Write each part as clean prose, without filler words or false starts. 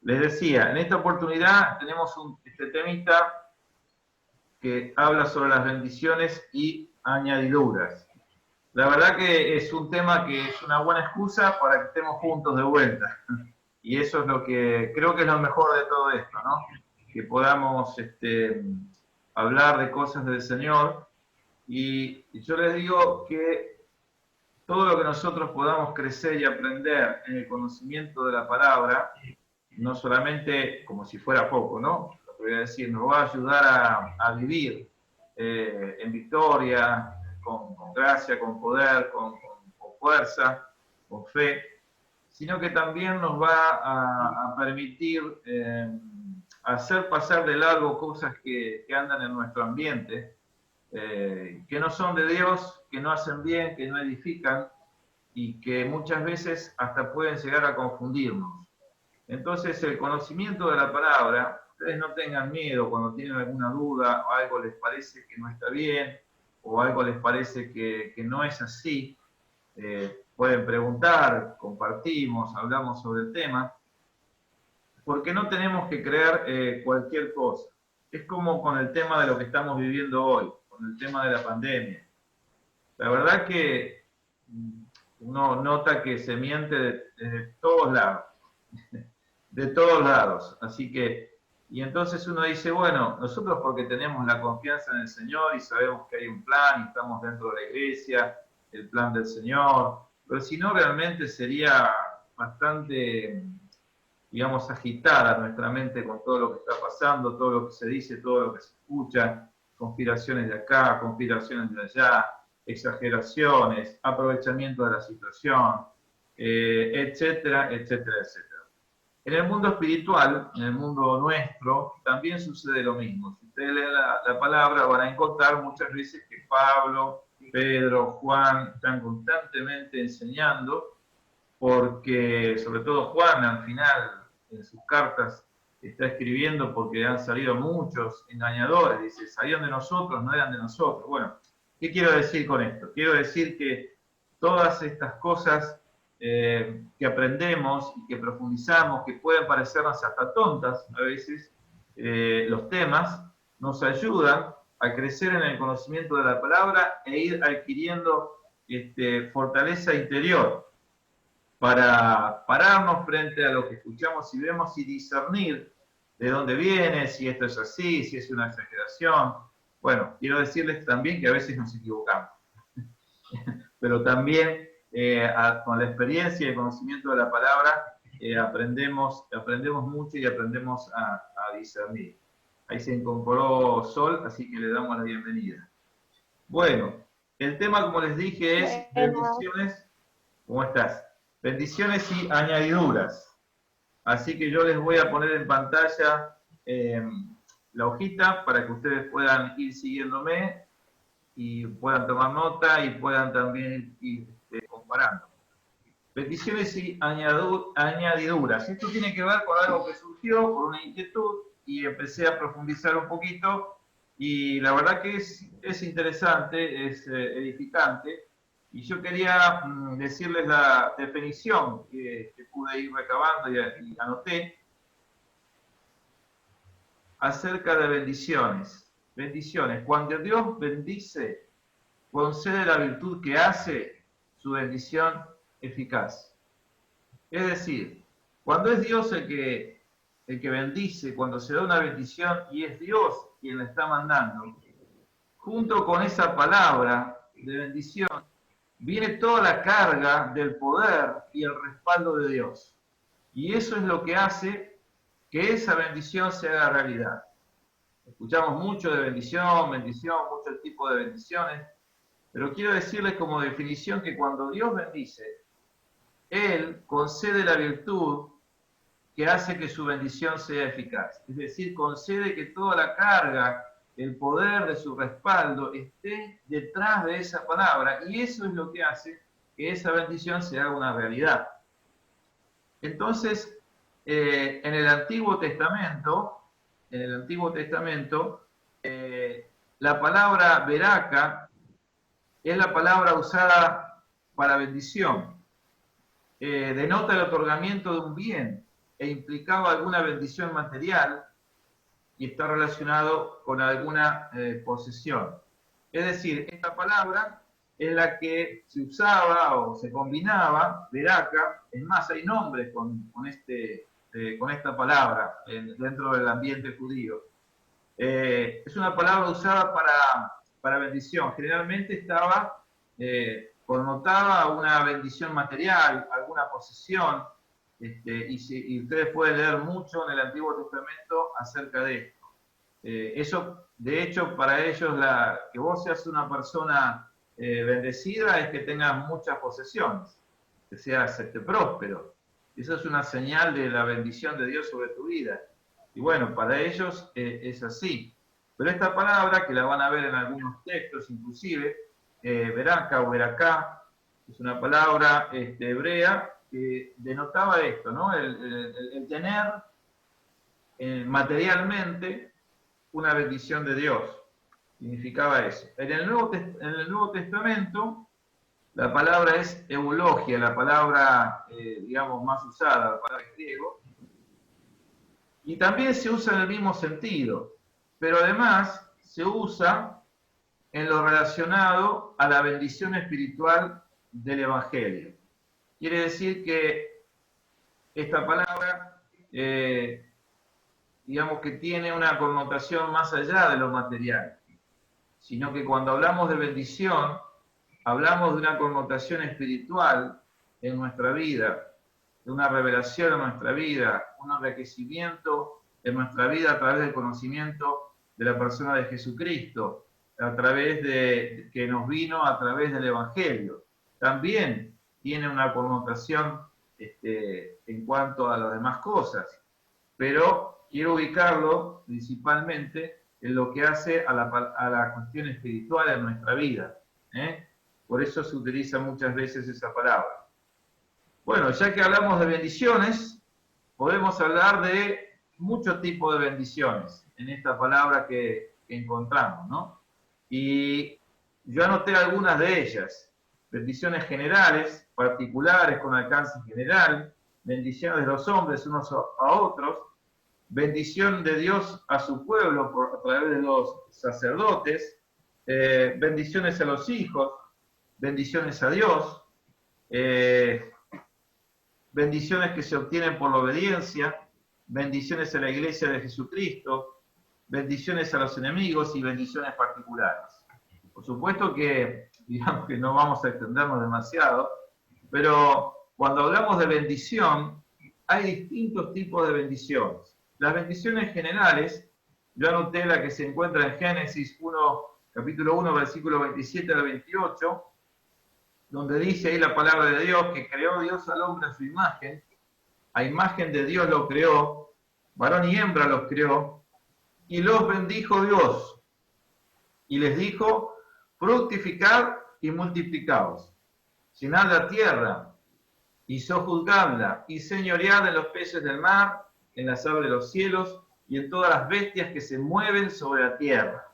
Les decía, en esta oportunidad tenemos este temita que habla sobre las bendiciones y añadiduras. La verdad que es un tema que es una buena excusa para que estemos juntos de vuelta. Y eso es lo que creo que es lo mejor de todo esto, ¿no? Que podamos hablar de cosas del Señor. Y yo les digo que todo lo que nosotros podamos crecer y aprender en el conocimiento de la palabra, no solamente como si fuera poco, ¿no? Lo que voy a decir, nos va a ayudar a vivir en victoria, con gracia, con poder, con fuerza, con fe, sino que también nos va a permitir hacer pasar de largo cosas que andan en nuestro ambiente, que no son de Dios, que no hacen bien, que no edifican y que muchas veces hasta pueden llegar a confundirnos. Entonces, el conocimiento de la palabra, ustedes no tengan miedo cuando tienen alguna duda o algo les parece que no está bien o algo les parece que no es así. Pueden preguntar, compartimos, hablamos sobre el tema, porque no tenemos que creer cualquier cosa. Es como con el tema de lo que estamos viviendo hoy, con el tema de la pandemia. La verdad que uno nota que se miente de todos lados, de todos lados. Así que, y entonces uno dice, bueno, nosotros porque tenemos la confianza en el Señor y sabemos que hay un plan y estamos dentro de la iglesia, el plan del Señor, pero si no realmente sería bastante, digamos, agitada nuestra mente con todo lo que está pasando, todo lo que se dice, todo lo que se escucha, conspiraciones de acá, conspiraciones de allá, exageraciones, aprovechamiento de la situación, etcétera, etcétera, etcétera. En el mundo espiritual, en el mundo nuestro, también sucede lo mismo. Si ustedes leen la palabra, van a encontrar muchas veces que Pablo, Pedro, Juan están constantemente enseñando, porque sobre todo Juan al final en sus cartas está escribiendo porque han salido muchos engañadores, dice, salían de nosotros, no eran de nosotros. Bueno, ¿qué quiero decir con esto? Quiero decir que todas estas cosas que aprendemos y que profundizamos, que pueden parecernos hasta tontas a veces, los temas, nos ayudan a crecer en el conocimiento de la palabra e ir adquiriendo fortaleza interior para pararnos frente a lo que escuchamos y vemos y discernir de dónde viene, si esto es así, si es una exageración. Bueno, quiero decirles también que a veces nos equivocamos, pero también con la experiencia y el conocimiento de la palabra aprendemos mucho y aprendemos a discernir. Ahí se incorporó Sol, así que le damos la bienvenida. Bueno, el tema, como les dije, es Buenas. bendiciones. ¿Cómo estás? Bendiciones y añadiduras. Así que yo les voy a poner en pantalla la hojita para que ustedes puedan ir siguiéndome y puedan tomar nota y puedan también ir comparando. Bendiciones y añadiduras. Esto tiene que ver con algo que surgió, con una inquietud, y empecé a profundizar un poquito, y la verdad que es interesante, es edificante, y yo quería decirles la definición que pude ir recabando y anoté acerca de bendiciones. Bendiciones. Cuando Dios bendice, concede la virtud que hace su bendición eficaz. Es decir, cuando es Dios el que bendice, cuando se da una bendición y es Dios quien la está mandando, junto con esa palabra de bendición, viene toda la carga del poder y el respaldo de Dios. Y eso es lo que hace que esa bendición se haga realidad. Escuchamos mucho de bendición, mucho tipo de bendiciones, pero quiero decirles como definición que cuando Dios bendice, Él concede la virtud que hace que su bendición sea eficaz. Es decir, concede que toda la carga, el poder de su respaldo esté detrás de esa palabra, y eso es lo que hace que esa bendición se haga una realidad. Entonces, en el Antiguo Testamento, la palabra veraca es la palabra usada para bendición. Denota el otorgamiento de un bien e implicaba alguna bendición material y está relacionado con alguna posesión. Es decir, esta palabra es la que se usaba o se combinaba, veraca, es más, hay nombres con esta palabra dentro del ambiente judío. Es una palabra usada para bendición. Generalmente estaba connotada a una bendición material, alguna posesión, y ustedes pueden leer mucho en el Antiguo Testamento acerca de esto. Eso, de hecho, para ellos, que vos seas una persona bendecida es que tengas muchas posesiones, que seas próspero. Eso es una señal de la bendición de Dios sobre tu vida. Y bueno, para ellos es así. Pero esta palabra, que la van a ver en algunos textos inclusive, veraca o veracá, es una palabra hebrea que denotaba esto, ¿no? El tener materialmente una bendición de Dios. Significaba eso. En el Nuevo Testamento, la palabra es eulogia, la palabra, digamos, más usada, la palabra griego, y también se usa en el mismo sentido, pero además se usa en lo relacionado a la bendición espiritual del Evangelio. Quiere decir que esta palabra, digamos que tiene una connotación más allá de lo material, sino que cuando hablamos de bendición, hablamos de una connotación espiritual en nuestra vida, de una revelación en nuestra vida, un enriquecimiento en nuestra vida a través del conocimiento de la persona de Jesucristo, a través de que nos vino a través del Evangelio. También tiene una connotación en cuanto a las demás cosas, pero quiero ubicarlo principalmente en lo que hace a la cuestión espiritual en nuestra vida. Por eso se utiliza muchas veces esa palabra. Bueno, ya que hablamos de bendiciones, podemos hablar de muchos tipos de bendiciones en esta palabra que encontramos, ¿no? Y yo anoté algunas de ellas. Bendiciones generales, particulares con alcance general, bendiciones de los hombres unos a otros, bendición de Dios a su pueblo a través de los sacerdotes, bendiciones a los hijos, bendiciones a Dios, bendiciones que se obtienen por la obediencia, bendiciones a la iglesia de Jesucristo, bendiciones a los enemigos y bendiciones particulares. Por supuesto que, digamos que no vamos a extendernos demasiado, pero cuando hablamos de bendición, hay distintos tipos de bendiciones. Las bendiciones generales, yo anoté la que se encuentra en Génesis 1, capítulo 1, versículo 27 al 28, donde dice ahí la palabra de Dios, que creó Dios al hombre a su imagen, a imagen de Dios lo creó, varón y hembra los creó, y los bendijo Dios, y les dijo, fructificad y multiplicaos, llenad la tierra, y sojuzgadla, y señoread en los peces del mar, en las aves de los cielos, y en todas las bestias que se mueven sobre la tierra.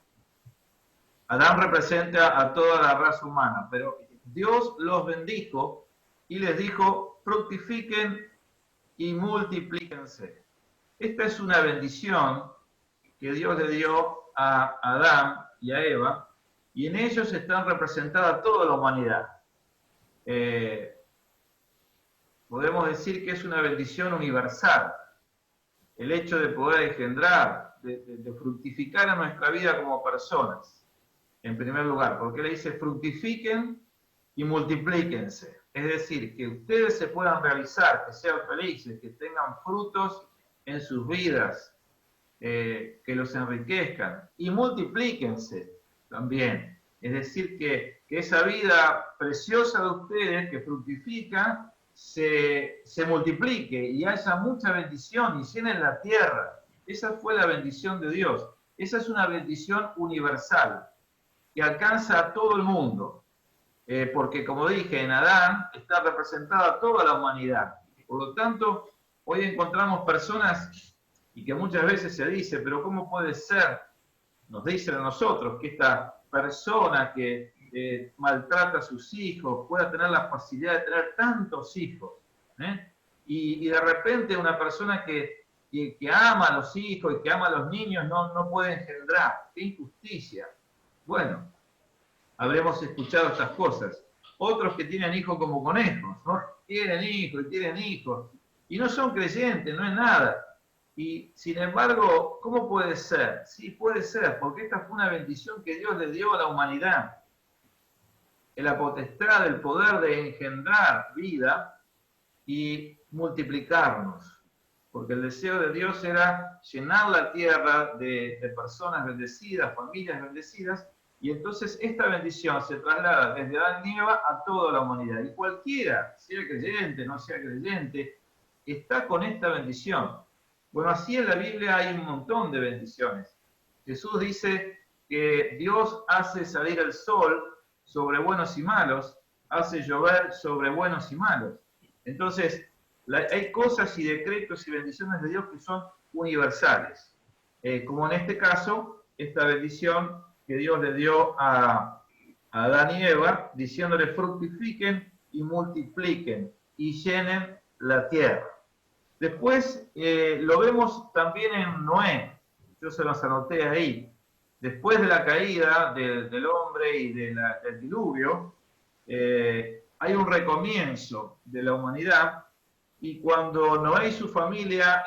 Adán representa a toda la raza humana, pero Dios los bendijo y les dijo, fructifiquen y multiplíquense. Esta es una bendición que Dios le dio a Adán y a Eva, y en ellos están representada toda la humanidad. Podemos decir que es una bendición universal, el hecho de poder engendrar, de fructificar en nuestra vida como personas, en primer lugar, porque le dice fructifiquen y multiplíquense. Es decir, que ustedes se puedan realizar, que sean felices, que tengan frutos en sus vidas, que los enriquezcan y multiplíquense también. Es decir, que esa vida preciosa de ustedes que fructifica se multiplique y haya mucha bendición y llenen la tierra. Esa fue la bendición de Dios. Esa es una bendición universal que alcanza a todo el mundo. Porque como dije, en Adán está representada toda la humanidad. Por lo tanto, hoy encontramos personas y que muchas veces se dice, pero ¿cómo puede ser? Nos dicen a nosotros que esta persona que maltrata a sus hijos pueda tener la facilidad de tener tantos hijos. y de repente una persona que ama a los hijos y que ama a los niños no puede engendrar. ¡Qué injusticia! Bueno, habremos escuchado estas cosas. Otros que tienen hijos como conejos, ¿no? Tienen hijos, y no son creyentes, no es nada. Y sin embargo, ¿cómo puede ser? Sí, puede ser, porque esta fue una bendición que Dios le dio a la humanidad. En la potestad, el poder de engendrar vida y multiplicarnos. Porque el deseo de Dios era llenar la tierra de personas bendecidas, familias bendecidas, y entonces esta bendición se traslada desde Adán y Eva a toda la humanidad. Y cualquiera, sea creyente, no sea creyente, está con esta bendición. Bueno, así en la Biblia hay un montón de bendiciones. Jesús dice que Dios hace salir el sol sobre buenos y malos, hace llover sobre buenos y malos. Entonces, hay cosas y decretos y bendiciones de Dios que son universales. Como en este caso, esta bendición que Dios le dio a Adán y Eva, diciéndole fructifiquen y multipliquen y llenen la tierra. Después lo vemos también en Noé, yo se los anoté ahí. Después de la caída del hombre y del diluvio, hay un recomienzo de la humanidad, y cuando Noé y su familia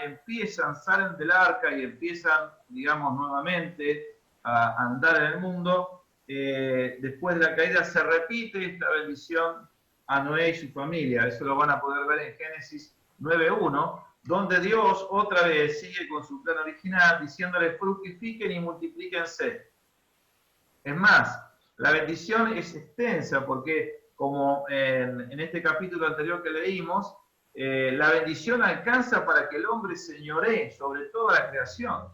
salen del arca y empiezan, digamos, nuevamente a andar en el mundo, después de la caída se repite esta bendición a Noé y su familia. Eso lo van a poder ver en Génesis 9:1, donde Dios otra vez sigue con su plan original, diciéndole fructifiquen y multiplíquense. Es más, la bendición es extensa porque, como en este capítulo anterior que leímos, la bendición alcanza para que el hombre señoree sobre toda la creación.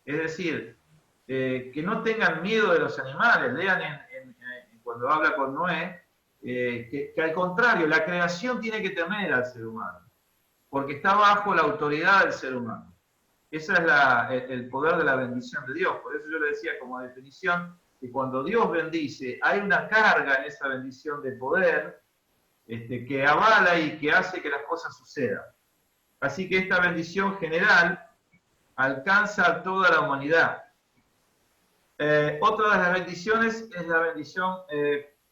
Es decir, que no tengan miedo de los animales. Lean cuando habla con Noé, que al contrario, la creación tiene que temer al ser humano, porque está bajo la autoridad del ser humano. Ese es el poder de la bendición de Dios. Por eso yo le decía como definición que cuando Dios bendice, hay una carga en esa bendición de poder que avala y que hace que las cosas sucedan. Así que esta bendición general alcanza a toda la humanidad. Otra de las bendiciones es la bendición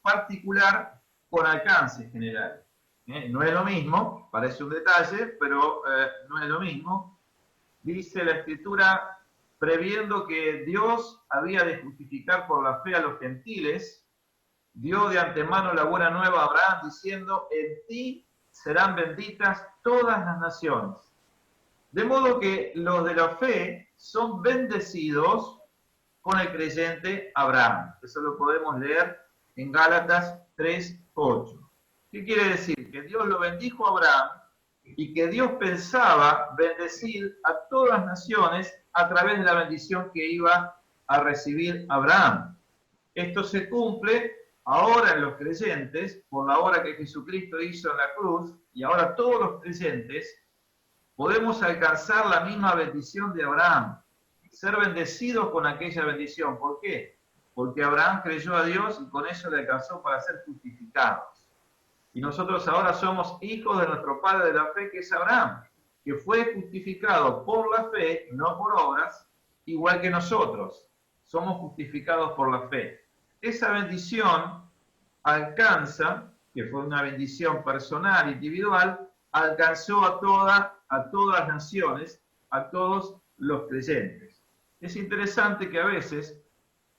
particular con alcance general. No es lo mismo, parece un detalle, pero no es lo mismo. Dice la Escritura, previendo que Dios había de justificar por la fe a los gentiles, dio de antemano la buena nueva a Abraham, diciendo, en ti serán benditas todas las naciones. De modo que los de la fe son bendecidos con el creyente Abraham. Eso lo podemos leer en Gálatas 3:8. ¿Qué quiere decir? Que Dios lo bendijo a Abraham y que Dios pensaba bendecir a todas las naciones a través de la bendición que iba a recibir Abraham. Esto se cumple ahora en los creyentes, por la obra que Jesucristo hizo en la cruz, y ahora todos los creyentes podemos alcanzar la misma bendición de Abraham, ser bendecidos con aquella bendición. ¿Por qué? Porque Abraham creyó a Dios y con eso le alcanzó para ser justificados. Y nosotros ahora somos hijos de nuestro Padre de la fe, que es Abraham, que fue justificado por la fe, no por obras, igual que nosotros. Somos justificados por la fe. Esa bendición alcanza, que fue una bendición personal, individual, alcanzó a todas las naciones, a todos los creyentes. Es interesante que a veces,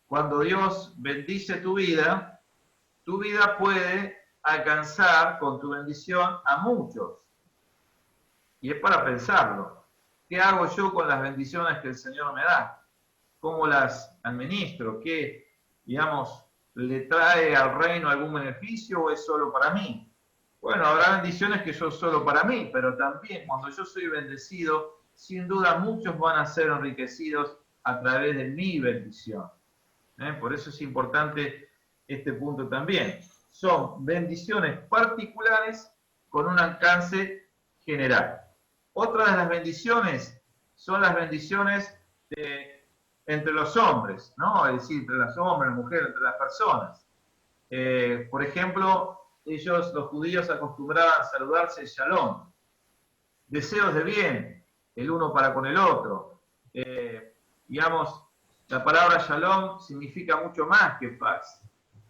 cuando Dios bendice tu vida puede alcanzar con tu bendición a muchos. Y es para pensarlo. ¿Qué hago yo con las bendiciones que el Señor me da? ¿Cómo las administro? ¿Qué, digamos, le trae al reino algún beneficio o es solo para mí? Bueno, habrá bendiciones que son solo para mí, pero también cuando yo soy bendecido, sin duda muchos van a ser enriquecidos a través de mi bendición. Por eso es importante este punto también. Son bendiciones particulares con un alcance general. Otra de las bendiciones son las bendiciones entre los hombres, ¿no? Es decir, entre los hombres, las mujeres, entre las personas. Por ejemplo, ellos, los judíos, acostumbraban a saludarse shalom, deseos de bien, el uno para con el otro. Digamos, la palabra shalom significa mucho más que paz.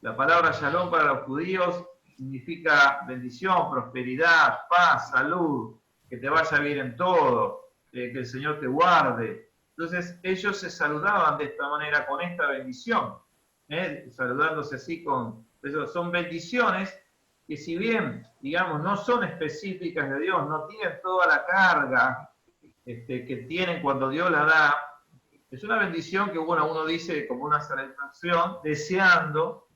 La palabra shalom para los judíos significa bendición, prosperidad, paz, salud, que te vaya bien en todo, que el Señor te guarde. Entonces ellos se saludaban de esta manera, con esta bendición, saludándose así con... Eso son bendiciones que, si bien, digamos, no son específicas de Dios, no tienen toda la carga que tienen cuando Dios la da, es una bendición que, bueno, uno dice como una satisfacción, deseando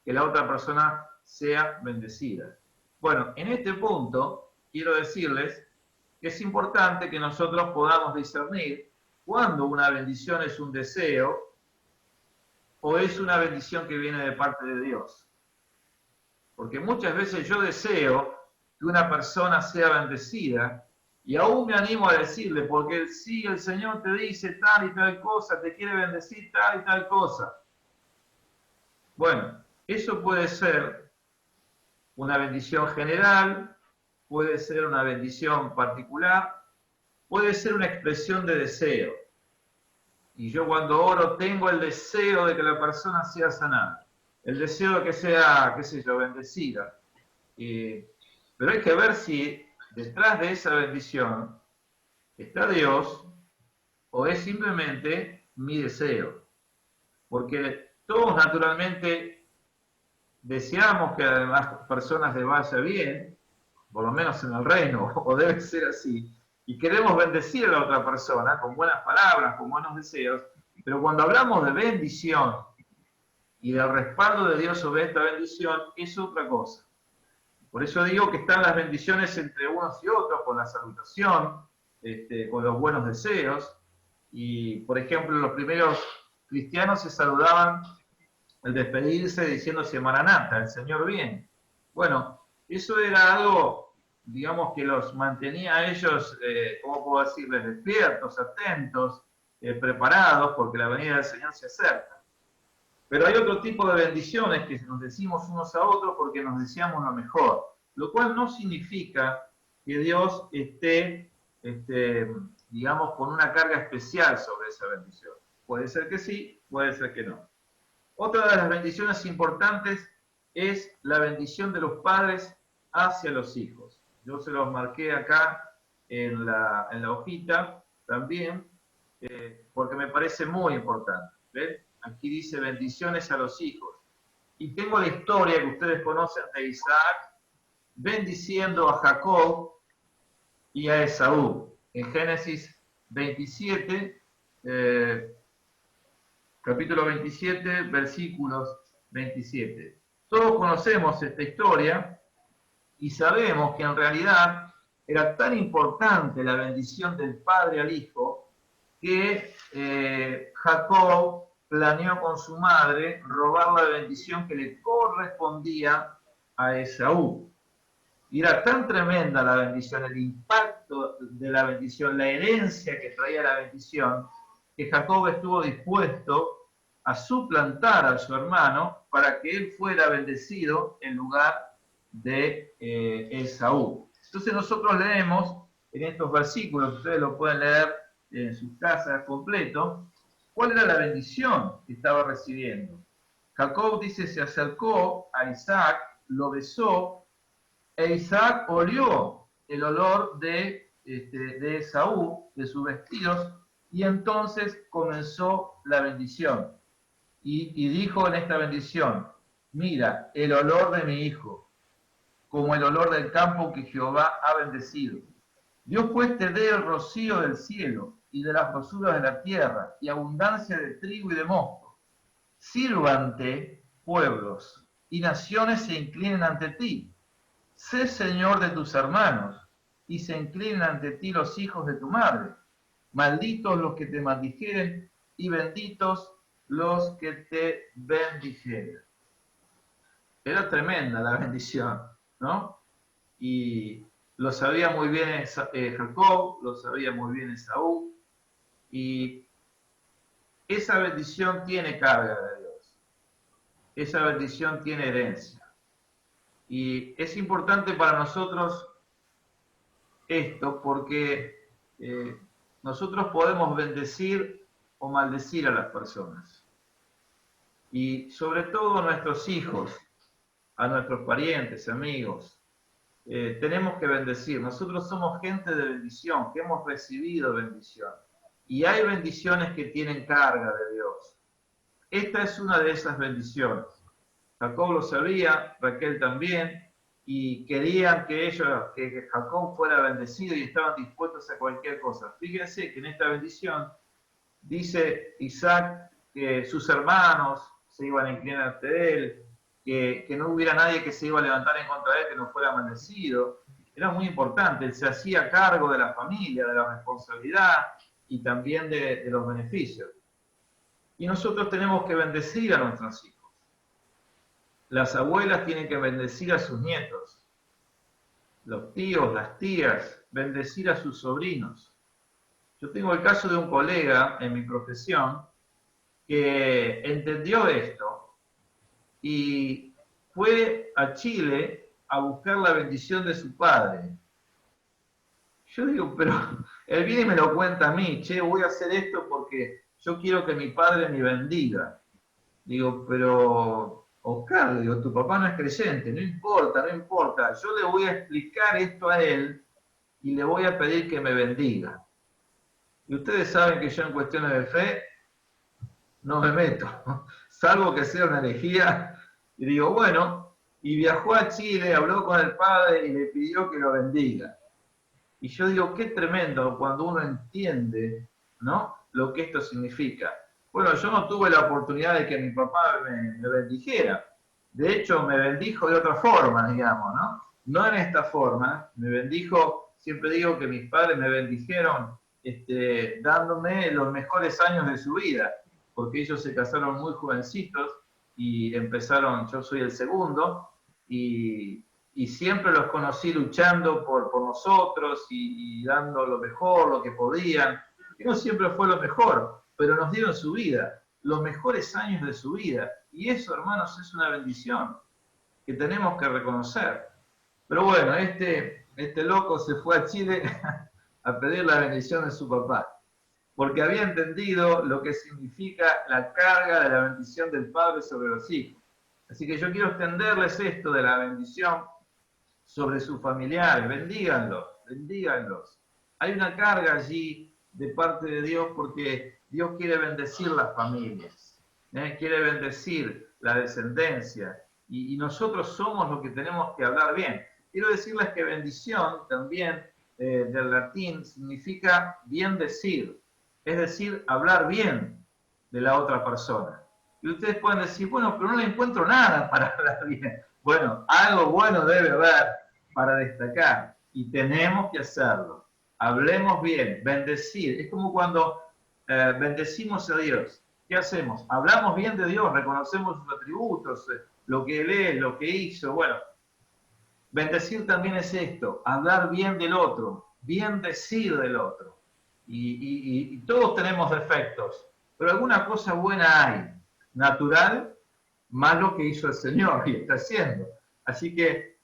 que la otra persona sea bendecida. Bueno, en este punto quiero decirles que es importante que nosotros podamos discernir cuando una bendición es un deseo o es una bendición que viene de parte de Dios. Porque muchas veces yo deseo que una persona sea bendecida y aún me animo a decirle, porque si el Señor te dice tal y tal cosa, te quiere bendecir tal y tal cosa. Bueno, eso puede ser una bendición general, puede ser una bendición particular, puede ser una expresión de deseo. Y yo cuando oro tengo el deseo de que la persona sea sanada, el deseo de que sea, qué sé yo, bendecida. Pero hay que ver si detrás de esa bendición está Dios o es simplemente mi deseo. Porque todos naturalmente deseamos que a las personas les vaya bien, por lo menos en el reino, o debe ser así, y queremos bendecir a la otra persona con buenas palabras, con buenos deseos, pero cuando hablamos de bendición y del respaldo de Dios sobre esta bendición, es otra cosa. Por eso digo que están las bendiciones entre unos y otros, con la salutación, con los buenos deseos, y por ejemplo los primeros cristianos se saludaban al despedirse diciéndose Maranatha, el Señor viene. Bueno, eso era algo, digamos, que los mantenía a ellos, ¿cómo puedo decirles?, despiertos, atentos, preparados, porque la venida del Señor se acerca. Pero hay otro tipo de bendiciones que nos decimos unos a otros porque nos deseamos lo mejor, lo cual no significa que Dios esté, digamos, con una carga especial sobre esa bendición. Puede ser que sí, puede ser que no. Otra de las bendiciones importantes es la bendición de los padres hacia los hijos. Yo se los marqué acá en la hojita también, porque me parece muy importante. ¿Ven? Aquí dice bendiciones a los hijos. Y tengo la historia que ustedes conocen de Isaac bendiciendo a Jacob y a Esaú. En Génesis 27, capítulo 27, versículos 27. Todos conocemos esta historia y sabemos que en realidad era tan importante la bendición del padre al hijo que Jacob planeó con su madre robar la bendición que le correspondía a Esaú. Y era tan tremenda la bendición, el impacto de la bendición, la herencia que traía la bendición, que Jacob estuvo dispuesto a suplantar a su hermano para que él fuera bendecido en lugar de Esaú. Entonces nosotros leemos en estos versículos, ustedes lo pueden leer en sus casas completo, cuál era la bendición que estaba recibiendo. Jacob dice, se acercó a Isaac, lo besó, e Isaac olió el olor de Esaú, de sus vestidos, y entonces comenzó la bendición. Y dijo en esta bendición, mira, el olor de mi hijo, como el olor del campo que Jehová ha bendecido. Dios pues te dé el rocío del cielo y de las rosuras de la tierra, y abundancia de trigo y de mosto. Sírvante pueblos, y naciones se inclinen ante ti. Sé señor de tus hermanos, y se inclinen ante ti los hijos de tu madre. Malditos los que te maldijeren, y benditos los que te bendijeren. Era tremenda la bendición, ¿no? Y lo sabía muy bien Jacob, lo sabía muy bien Esaú, y esa bendición tiene carga de Dios. Esa bendición tiene herencia. Y es importante para nosotros esto porque nosotros podemos bendecir o maldecir a las personas. Y sobre todo a nuestros hijos, a nuestros parientes, amigos, tenemos que bendecir. Nosotros somos gente de bendición, que hemos recibido bendición. Y hay bendiciones que tienen carga de Dios. Esta es una de esas bendiciones. Jacob lo sabía, Raquel también, y querían que Jacob fuera bendecido y estaban dispuestos a cualquier cosa. Fíjense que en esta bendición dice Isaac que sus hermanos se iban a inclinar ante él, que no hubiera nadie que se iba a levantar en contra de él que no fuera maldecido. Era muy importante, él se hacía cargo de la familia, de la responsabilidad y también de los beneficios. Y nosotros tenemos que bendecir a nuestros hijos. Las abuelas tienen que bendecir a sus nietos, los tíos, las tías, bendecir a sus sobrinos. Yo tengo el caso de un colega en mi profesión que entendió esto y fue a Chile a buscar la bendición de su padre. Yo digo, pero él viene y me lo cuenta a mí, che, voy a hacer esto porque yo quiero que mi padre me bendiga. Digo, pero Oscar, digo, tu papá no es creyente, no importa, no importa. Yo le voy a explicar esto a él y le voy a pedir que me bendiga. Y ustedes saben que yo en cuestiones de fe no me meto, salvo que sea una herejía. Y digo, bueno, y viajó a Chile, habló con el padre y le pidió que lo bendiga. Y yo digo, qué tremendo cuando uno entiende, ¿no?, lo que esto significa. Bueno, yo no tuve la oportunidad de que mi papá me bendijera. De hecho, me bendijo de otra forma, digamos, ¿no? No en esta forma. Me bendijo, siempre digo que mis padres me bendijeron dándome los mejores años de su vida, porque ellos se casaron muy jovencitos y empezaron, yo soy el segundo, y siempre los conocí luchando por nosotros y dando lo mejor, lo que podían. Y no siempre fue lo mejor, pero nos dieron su vida, los mejores años de su vida. Y eso, hermanos, es una bendición que tenemos que reconocer. Pero bueno, este loco se fue a Chile a pedir la bendición de su papá, porque había entendido lo que significa la carga de la bendición del padre sobre los hijos. Así que yo quiero extenderles esto de la bendición sobre sus familiares. Bendíganlos, bendíganlos. Hay una carga allí de parte de Dios porque Dios quiere bendecir las familias, quiere bendecir la descendencia y nosotros somos los que tenemos que hablar bien. Quiero decirles que bendición también del latín significa bien decir, es decir, hablar bien de la otra persona. Y ustedes pueden decir, bueno, pero no le encuentro nada para hablar bien. Bueno, algo bueno debe haber para destacar y tenemos que hacerlo. Hablemos bien, bendecir. Es como cuando bendecimos a Dios. ¿Qué hacemos? Hablamos bien de Dios, reconocemos sus atributos, lo que Él es, lo que hizo. Bueno, bendecir también es esto, hablar bien del otro, bien decir del otro. Y todos tenemos defectos, pero alguna cosa buena hay, natural, más lo que hizo el Señor y está haciendo. Así que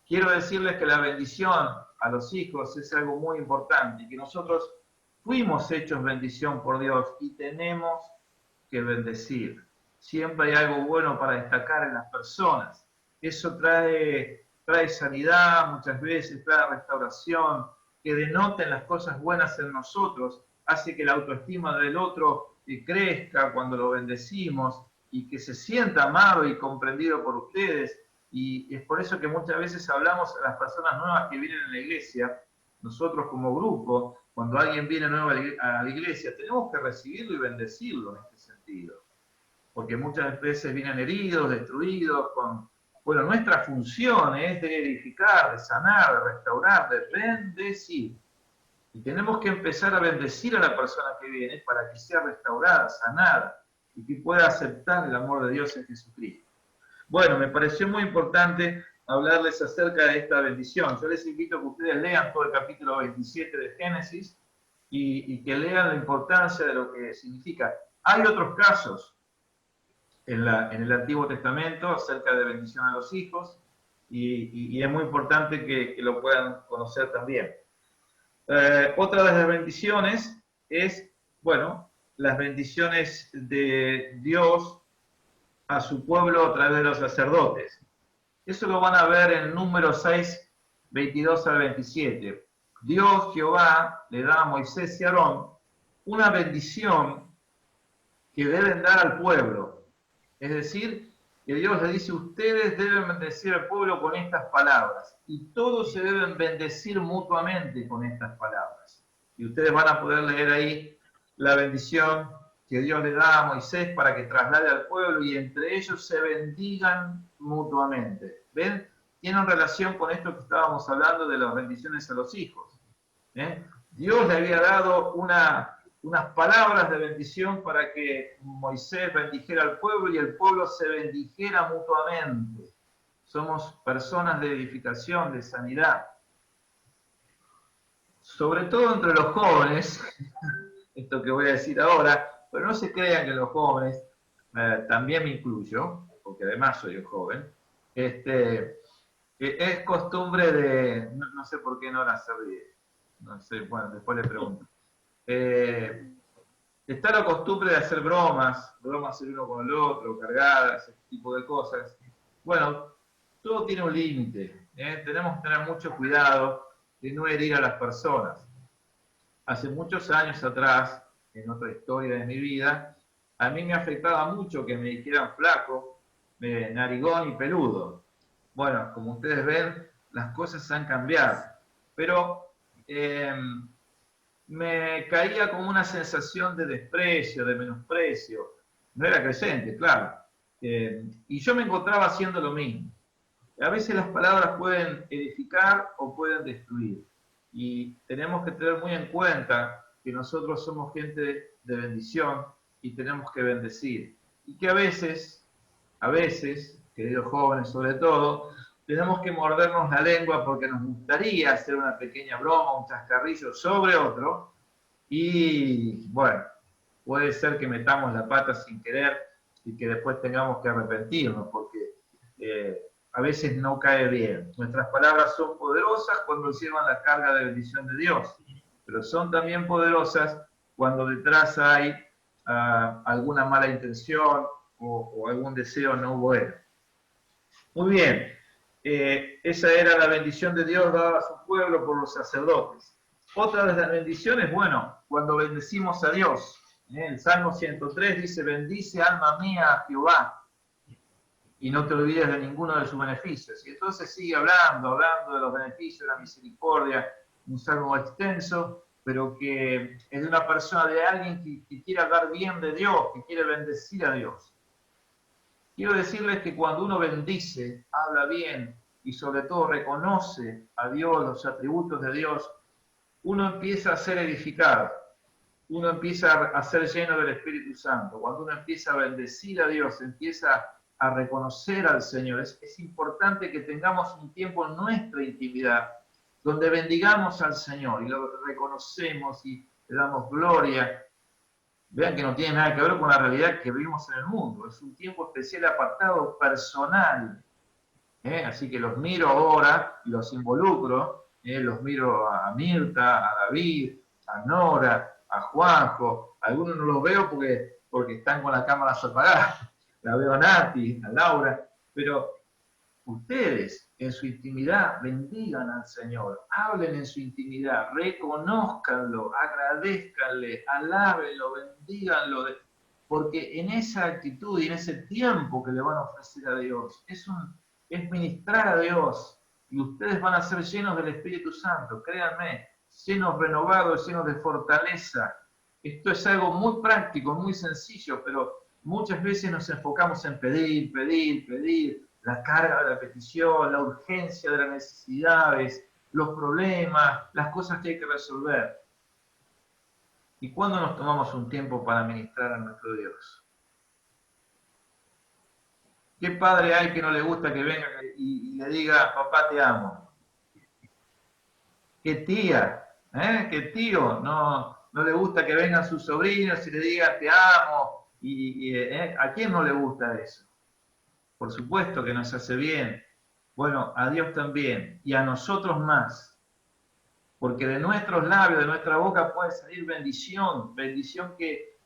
quiero decirles que la bendición a los hijos es algo muy importante y que nosotros fuimos hechos bendición por Dios y tenemos que bendecir. Siempre hay algo bueno para destacar en las personas. Eso trae sanidad, muchas veces trae restauración, que denoten las cosas buenas en nosotros, hace que la autoestima del otro crezca cuando lo bendecimos y que se sienta amado y comprendido por ustedes. Y es por eso que muchas veces hablamos a las personas nuevas que vienen a la iglesia, nosotros como grupo, cuando alguien viene nuevo a la iglesia, tenemos que recibirlo y bendecirlo en este sentido. Porque muchas veces vienen heridos, destruidos, bueno, nuestra función es de edificar, de sanar, de restaurar, de bendecir. Y tenemos que empezar a bendecir a la persona que viene para que sea restaurada, sanada y que pueda aceptar el amor de Dios en Jesucristo. Bueno, me pareció muy importante hablarles acerca de esta bendición. Yo les invito a que ustedes lean todo el capítulo 27 de Génesis y que lean la importancia de lo que significa. Hay otros casos en el Antiguo Testamento acerca de bendición a los hijos. y es muy importante que lo puedan conocer también. Otra de las bendiciones es, bueno, las bendiciones de Dios a su pueblo a través de los sacerdotes. Eso lo van a ver en Números 6, 22 al 27. Dios, Jehová, le da a Moisés y a Aarón una bendición que deben dar al pueblo. Es decir, que Dios le dice, ustedes deben bendecir al pueblo con estas palabras, y todos se deben bendecir mutuamente con estas palabras. Y ustedes van a poder leer ahí la bendición que Dios le da a Moisés para que traslade al pueblo, y entre ellos se bendigan mutuamente. ¿Ven? Tienen relación con esto que estábamos hablando de las bendiciones a los hijos. Dios le había dado unas palabras de bendición para que Moisés bendijera al pueblo y el pueblo se bendijera mutuamente. Somos personas de edificación, de sanidad. Sobre todo entre los jóvenes, esto que voy a decir ahora, pero no se crean que los jóvenes, también me incluyo, porque además soy un joven, es costumbre de, no sé por qué no la ríe, no sé, bueno, después le pregunto. Está la costumbre de hacer bromas el uno con el otro, cargadas, ese tipo de cosas. Bueno, todo tiene un límite, tenemos que tener mucho cuidado de no herir a las personas. Hace muchos años atrás, en otra historia de mi vida, a mí me afectaba mucho que me dijeran flaco, narigón y peludo. Bueno, como ustedes ven, las cosas han cambiado, pero me caía como una sensación de desprecio, de menosprecio. No era creyente, claro. Y yo me encontraba haciendo lo mismo. A veces las palabras pueden edificar o pueden destruir. Y tenemos que tener muy en cuenta que nosotros somos gente de bendición y tenemos que bendecir. Y que a veces, queridos jóvenes sobre todo, tenemos que mordernos la lengua porque nos gustaría hacer una pequeña broma, un chascarrillo sobre otro, y bueno, puede ser que metamos la pata sin querer y que después tengamos que arrepentirnos, porque a veces no cae bien. Nuestras palabras son poderosas cuando llevan la carga de bendición de Dios, pero son también poderosas cuando detrás hay alguna mala intención o algún deseo no bueno. Muy bien, esa era la bendición de Dios dada a su pueblo por los sacerdotes. Otra de las bendiciones, bueno, cuando bendecimos a Dios. El Salmo 103 dice, bendice alma mía a Jehová y no te olvides de ninguno de sus beneficios. Y entonces sigue hablando de los beneficios de la misericordia, un salmo extenso, pero que es de una persona, de alguien que quiere hablar bien de Dios, que quiere bendecir a Dios. Quiero decirles que cuando uno bendice, habla bien y sobre todo reconoce a Dios, los atributos de Dios, uno empieza a ser edificado, uno empieza a ser lleno del Espíritu Santo. Cuando uno empieza a bendecir a Dios, empieza a reconocer al Señor. Es importante que tengamos un tiempo en nuestra intimidad donde bendigamos al Señor y lo reconocemos y le damos gloria. Vean que no tiene nada que ver con la realidad que vivimos en el mundo. Es un tiempo especial, apartado, personal. Así que los miro ahora y los involucro. Los miro a Mirta, a David, a Nora, a Juanjo. Algunos no los veo porque están con las cámaras apagadas. La veo a Nati, a Laura. Pero ustedes en su intimidad bendigan al Señor, hablen en su intimidad, reconózcanlo, agradezcanle, alábenlo, bendíganlo, porque en esa actitud y en ese tiempo que le van a ofrecer a Dios, es ministrar a Dios, y ustedes van a ser llenos del Espíritu Santo, créanme, llenos renovados, llenos de fortaleza. Esto es algo muy práctico, muy sencillo, pero muchas veces nos enfocamos en pedir, la carga de la petición, la urgencia de las necesidades, los problemas, las cosas que hay que resolver. ¿Y cuándo nos tomamos un tiempo para ministrar a nuestro Dios? ¿Qué padre hay que no le gusta que venga y le diga, papá te amo? ¿Qué tía? ¿Qué tío? No le gusta que vengan sus sobrinos y le digan te amo. ¿A quién no le gusta eso? Por supuesto que nos hace bien. Bueno, a Dios también, y a nosotros más, porque de nuestros labios, de nuestra boca puede salir bendición, bendición que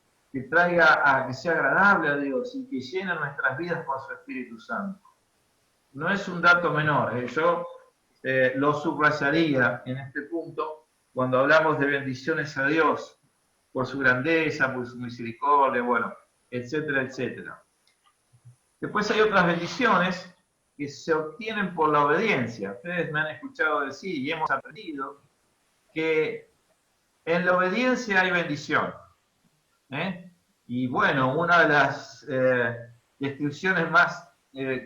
traiga, que sea agradable a Dios y que llene nuestras vidas con su Espíritu Santo. No es un dato menor, yo lo subrayaría en este punto cuando hablamos de bendiciones a Dios, por su grandeza, por su misericordia, bueno, etcétera, etcétera. Después hay otras bendiciones que se obtienen por la obediencia. Ustedes me han escuchado decir y hemos aprendido que en la obediencia hay bendición. Y bueno, una de las descripciones más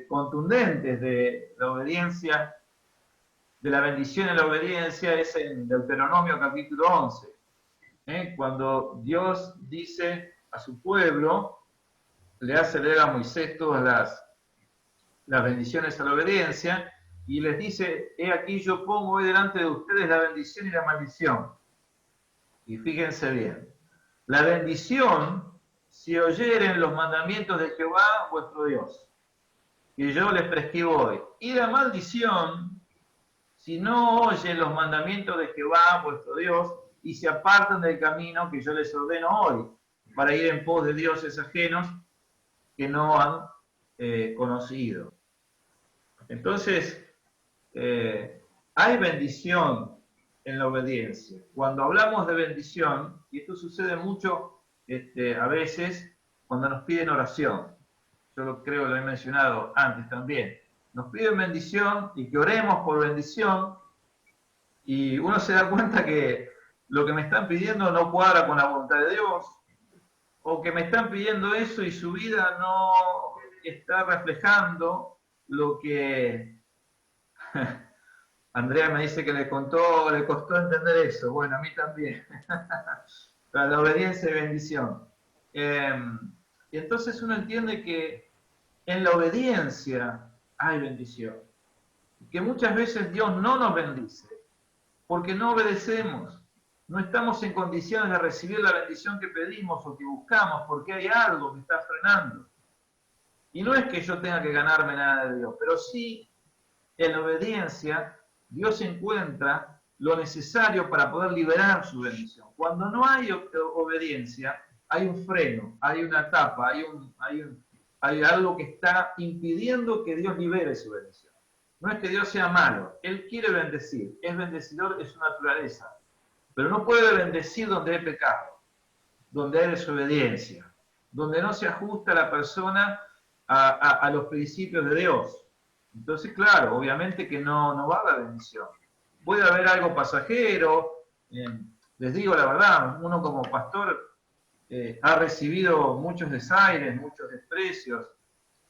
contundentes de la obediencia, de la bendición en la obediencia, es en Deuteronomio capítulo 11, cuando Dios dice a su pueblo, le hace leer a Moisés todas las bendiciones a la obediencia, y les dice, he aquí yo pongo hoy delante de ustedes la bendición y la maldición. Y fíjense bien, la bendición, si oyeren los mandamientos de Jehová, vuestro Dios, que yo les prescribo hoy. Y la maldición, si no oyen los mandamientos de Jehová, vuestro Dios, y se apartan del camino que yo les ordeno hoy, para ir en pos de dioses ajenos que no han conocido. Entonces, hay bendición en la obediencia. Cuando hablamos de bendición, y esto sucede mucho a veces cuando nos piden oración, yo lo creo, lo he mencionado antes también, nos piden bendición y que oremos por bendición, y uno se da cuenta que lo que me están pidiendo no cuadra con la voluntad de Dios, o que me están pidiendo eso y su vida no está reflejando lo que Andrea me dice que le costó entender eso. Bueno, a mí también. La obediencia y bendición. Y entonces uno entiende que en la obediencia hay bendición. Que muchas veces Dios no nos bendice porque no obedecemos. No estamos en condiciones de recibir la bendición que pedimos o que buscamos porque hay algo que está frenando. Y no es que yo tenga que ganarme nada de Dios, pero sí en la obediencia Dios encuentra lo necesario para poder liberar su bendición. Cuando no hay obediencia, hay un freno, hay una tapa, hay algo que está impidiendo que Dios libere su bendición. No es que Dios sea malo, Él quiere bendecir, es bendecidor, es su naturaleza, pero no puede bendecir donde hay pecado, donde hay desobediencia, donde no se ajusta la persona a los principios de Dios. Entonces, claro, obviamente que no va a haber bendición. Puede haber algo pasajero, les digo la verdad, uno como pastor ha recibido muchos desaires, muchos desprecios.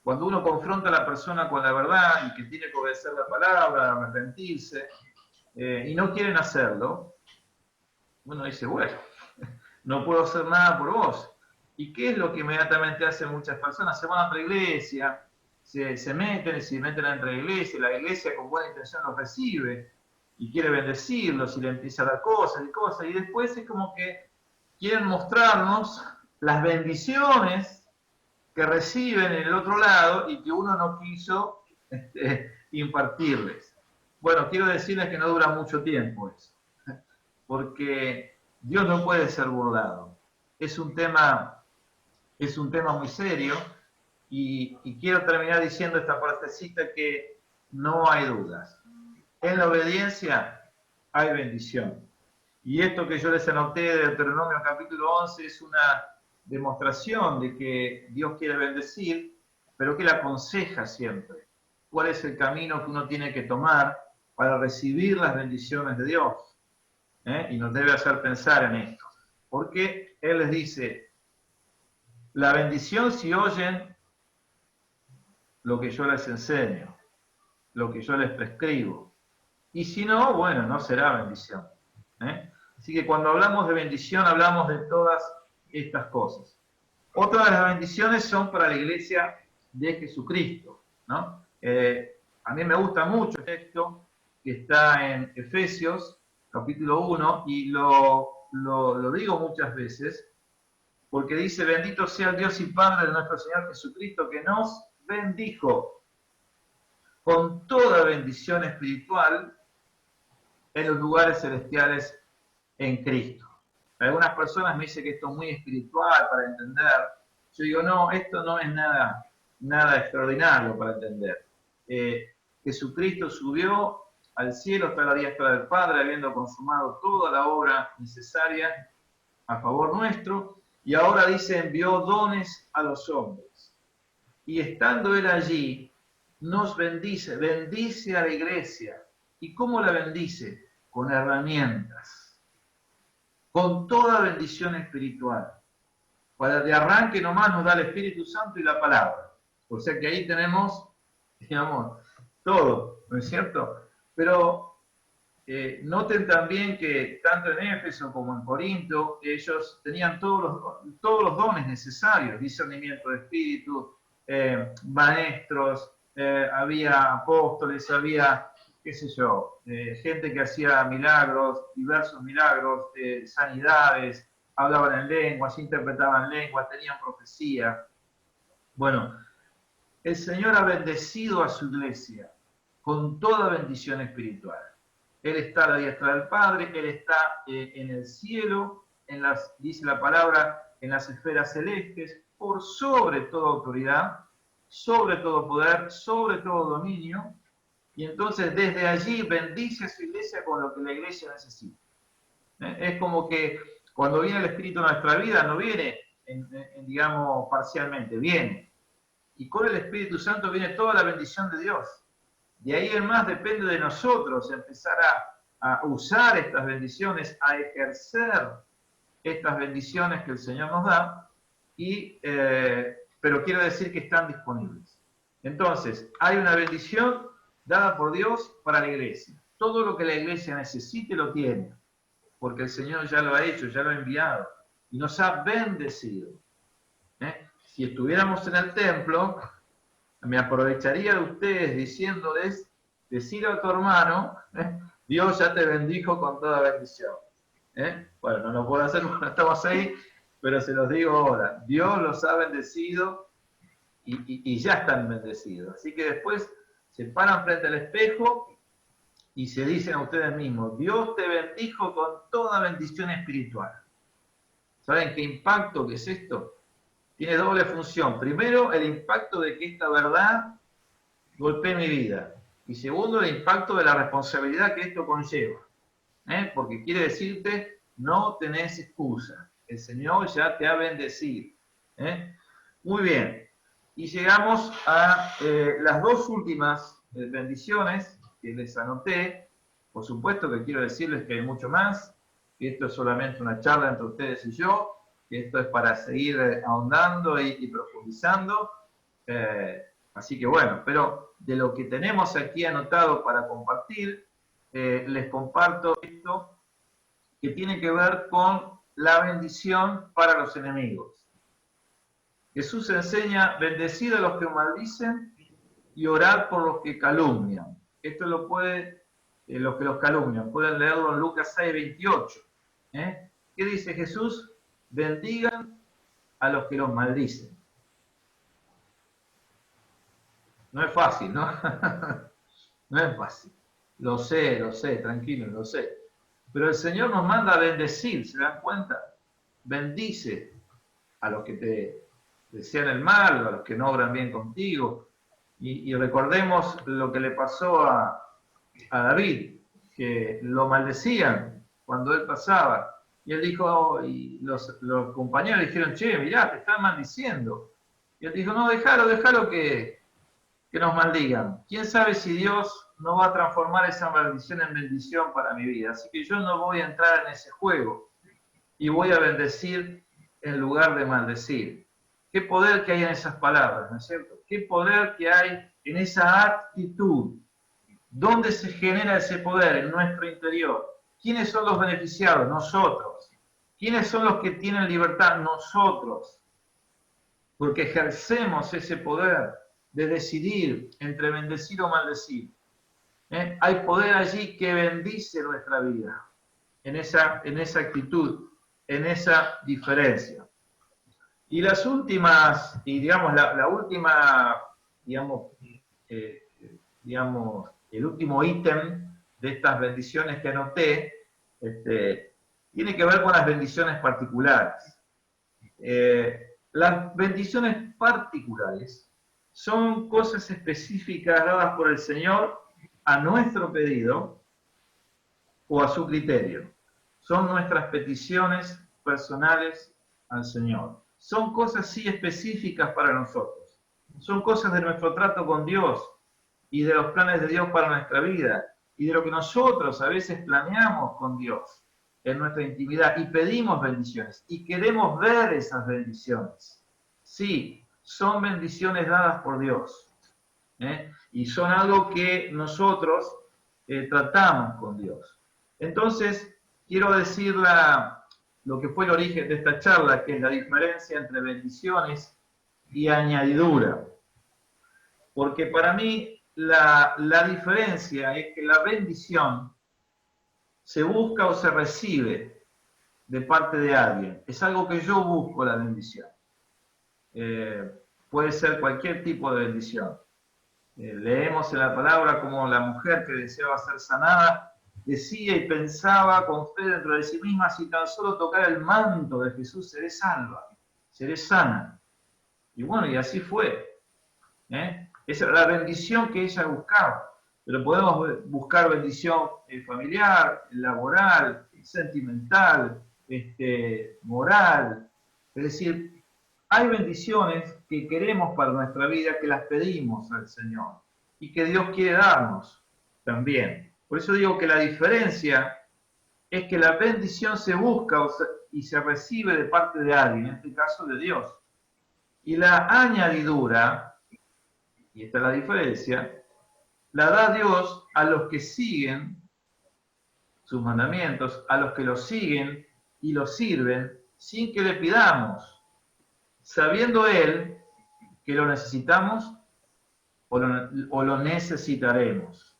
Cuando uno confronta a la persona con la verdad y que tiene que obedecer la palabra, arrepentirse, y no quieren hacerlo, uno dice, bueno, no puedo hacer nada por vos. ¿Y qué es lo que inmediatamente hacen muchas personas? Se van a otra iglesia, se meten entre la iglesia con buena intención los recibe y quiere bendecirlos y le empieza a dar cosas, y después es como que quieren mostrarnos las bendiciones que reciben en el otro lado y que uno no quiso impartirles. Bueno, quiero decirles que no dura mucho tiempo eso, porque Dios no puede ser burlado. Es un tema muy serio. Y quiero terminar diciendo esta partecita que no hay dudas. En la obediencia hay bendición. Y esto que yo les anoté de Deuteronomio capítulo 11 es una demostración de que Dios quiere bendecir, pero que Él aconseja siempre cuál es el camino que uno tiene que tomar para recibir las bendiciones de Dios. Y nos debe hacer pensar en esto. Porque Él les dice, la bendición si oyen lo que yo les enseño, lo que yo les prescribo. Y si no, bueno, no será bendición. Así que cuando hablamos de bendición, hablamos de todas estas cosas. Otra de las bendiciones son para la iglesia de Jesucristo, ¿no? A mí me gusta mucho el texto que está en Efesios, capítulo 1, y lo digo muchas veces, porque dice, bendito sea el Dios y Padre de nuestro Señor Jesucristo, que nos bendijo con toda bendición espiritual en los lugares celestiales en Cristo. Algunas personas me dicen que esto es muy espiritual para entender. Yo digo, no, esto no es nada extraordinario para entender. Jesucristo subió al cielo, está a la diestra del Padre, habiendo consumado toda la obra necesaria a favor nuestro, y ahora dice, envió dones a los hombres. Y estando Él allí, nos bendice a la iglesia. ¿Y cómo la bendice? Con herramientas, con toda bendición espiritual. Para de arranque nomás nos da el Espíritu Santo y la palabra. O sea que ahí tenemos, digamos, todo, ¿no es cierto? Pero noten también que tanto en Éfeso como en Corinto, ellos tenían todos los dones necesarios, discernimiento de espíritu, maestros, había apóstoles, había, qué sé yo, gente que hacía milagros, diversos milagros, sanidades, hablaban en lenguas, interpretaban lenguas, tenían profecía. Bueno, el Señor ha bendecido a su iglesia con toda bendición espiritual. Él está a la diestra del Padre, Él está en el cielo, dice la palabra, en las esferas celestes, por sobre toda autoridad, sobre todo poder, sobre todo dominio, y entonces desde allí bendice a su iglesia con lo que la iglesia necesita. Es como que cuando viene el Espíritu a nuestra vida, no viene, digamos, parcialmente, viene. Y con el Espíritu Santo viene toda la bendición de Dios. De ahí en más depende de nosotros empezar a usar estas bendiciones, a ejercer estas bendiciones que el Señor nos da, pero quiero decir que están disponibles. Entonces, hay una bendición dada por Dios para la iglesia. Todo lo que la iglesia necesite lo tiene, porque el Señor ya lo ha hecho, ya lo ha enviado, y nos ha bendecido. Si estuviéramos en el templo, me aprovecharía de ustedes diciéndoles, decir a tu hermano, Dios ya te bendijo con toda bendición. Bueno, no lo puedo hacer porque no estamos ahí, pero se los digo ahora. Dios los ha bendecido y ya están bendecidos. Así que después se paran frente al espejo y se dicen a ustedes mismos, Dios te bendijo con toda bendición espiritual. ¿Saben qué impacto que es esto? Tiene doble función. Primero, el impacto de que esta verdad golpee mi vida. Y segundo, el impacto de la responsabilidad que esto conlleva. Porque quiere decirte, no tenés excusa. El Señor ya te ha bendecido. Muy bien. Y llegamos a las dos últimas bendiciones que les anoté. Por supuesto que quiero decirles que hay mucho más, que esto es solamente una charla entre ustedes y yo, que esto es para seguir ahondando y profundizando. Así que bueno, pero de lo que tenemos aquí anotado para compartir, les comparto esto que tiene que ver con la bendición para los enemigos. Jesús enseña, bendecid a los que maldicen y orad por los que calumnian. Esto lo puede, los que los calumnian, pueden leerlo en Lucas 6:28. ¿Qué dice Jesús? Bendigan a los que los maldicen. No es fácil, ¿no? No es fácil. Lo sé, tranquilo, lo sé. Pero el Señor nos manda a bendecir, ¿se dan cuenta? Bendice a los que te desean el mal, a los que no obran bien contigo. Y recordemos lo que le pasó a David, que lo maldecían cuando él pasaba. Y él dijo, y los compañeros le dijeron, che, mirá, te están maldiciendo. Y él dijo, no, déjalo que nos maldigan. ¿Quién sabe si Dios no va a transformar esa maldición en bendición para mi vida? Así que yo no voy a entrar en ese juego y voy a bendecir en lugar de maldecir. Qué poder que hay en esas palabras, ¿no es cierto? Qué poder que hay en esa actitud. ¿Dónde se genera ese poder? En nuestro interior. ¿Quiénes son los beneficiados? Nosotros. ¿Quiénes son los que tienen libertad? Nosotros. Porque ejercemos ese poder de decidir entre bendecir o maldecir. Hay poder allí que bendice nuestra vida, en esa actitud, en esa diferencia. Y las últimas, y digamos, la última, digamos, digamos, el último ítem de estas bendiciones que anoté, tiene que ver con las bendiciones particulares. Las bendiciones particulares son cosas específicas dadas por el Señor a nuestro pedido o a su criterio. Son nuestras peticiones personales al Señor. Son cosas sí específicas para nosotros. Son cosas de nuestro trato con Dios y de los planes de Dios para nuestra vida y de lo que nosotros a veces planeamos con Dios en nuestra intimidad y pedimos bendiciones y queremos ver esas bendiciones. Sí, son bendiciones dadas por Dios, y son algo que nosotros tratamos con Dios. Entonces, quiero decir lo que fue el origen de esta charla, que es la diferencia entre bendiciones y añadidura. Porque para mí la diferencia es que la bendición se busca o se recibe de parte de alguien. Es algo que yo busco, la bendición. Puede ser cualquier tipo de bendición. Leemos en la palabra como la mujer que deseaba ser sanada decía y pensaba con fe dentro de sí misma: si tan solo tocara el manto de Jesús seré salva, seré sana. Y bueno, y así fue. Esa era la bendición que ella buscaba. Pero podemos buscar bendición familiar, laboral, sentimental, moral. Es decir, hay bendiciones que queremos para nuestra vida, que las pedimos al Señor y que Dios quiere darnos también. Por eso digo que la diferencia es que la bendición se busca y se recibe de parte de alguien, en este caso de Dios. Y la añadidura, y esta es la diferencia, la da Dios a los que siguen sus mandamientos, a los que los siguen y los sirven sin que le pidamos, sabiendo Él que lo necesitamos o lo necesitaremos.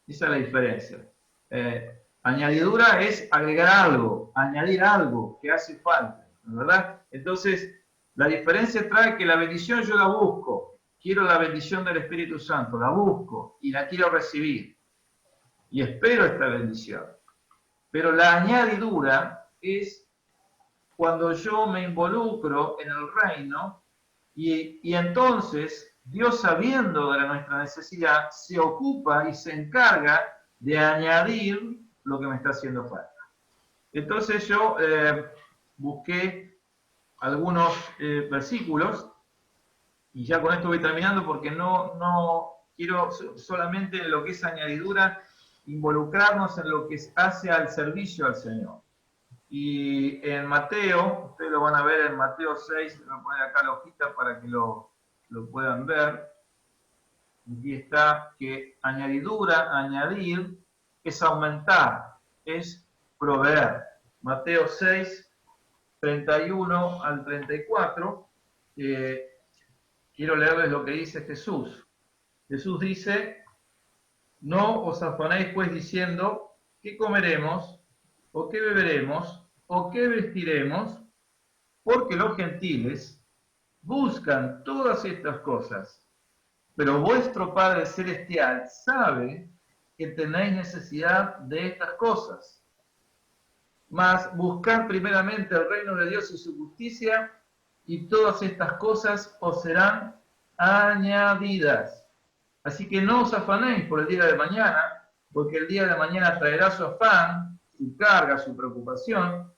Esa es la diferencia. Añadidura es agregar algo, añadir algo que hace falta, ¿verdad? Entonces, la diferencia trae que la bendición yo la busco. Quiero la bendición del Espíritu Santo, la busco y la quiero recibir. Y espero esta bendición. Pero la añadidura es cuando yo me involucro en el reino y entonces Dios, sabiendo de nuestra necesidad, se ocupa y se encarga de añadir lo que me está haciendo falta. Entonces yo busqué algunos versículos y ya con esto voy terminando porque no quiero solamente en lo que es añadidura involucrarnos en lo que hace al servicio al Señor. Y en Mateo, ustedes lo van a ver en Mateo 6, voy a poner acá la hojita para que lo puedan ver. Aquí está que añadidura, añadir, es aumentar, es proveer. Mateo 6, 31 al 34. Quiero leerles lo que dice Jesús. Jesús dice: no os afanéis pues diciendo, ¿qué comeremos? ¿O qué beberemos? ¿O qué vestiremos? Porque los gentiles buscan todas estas cosas. Pero vuestro Padre Celestial sabe que tenéis necesidad de estas cosas. Mas buscad primeramente el reino de Dios y su justicia, y todas estas cosas os serán añadidas. Así que no os afanéis por el día de mañana, porque el día de mañana traerá su afán, su carga, su preocupación,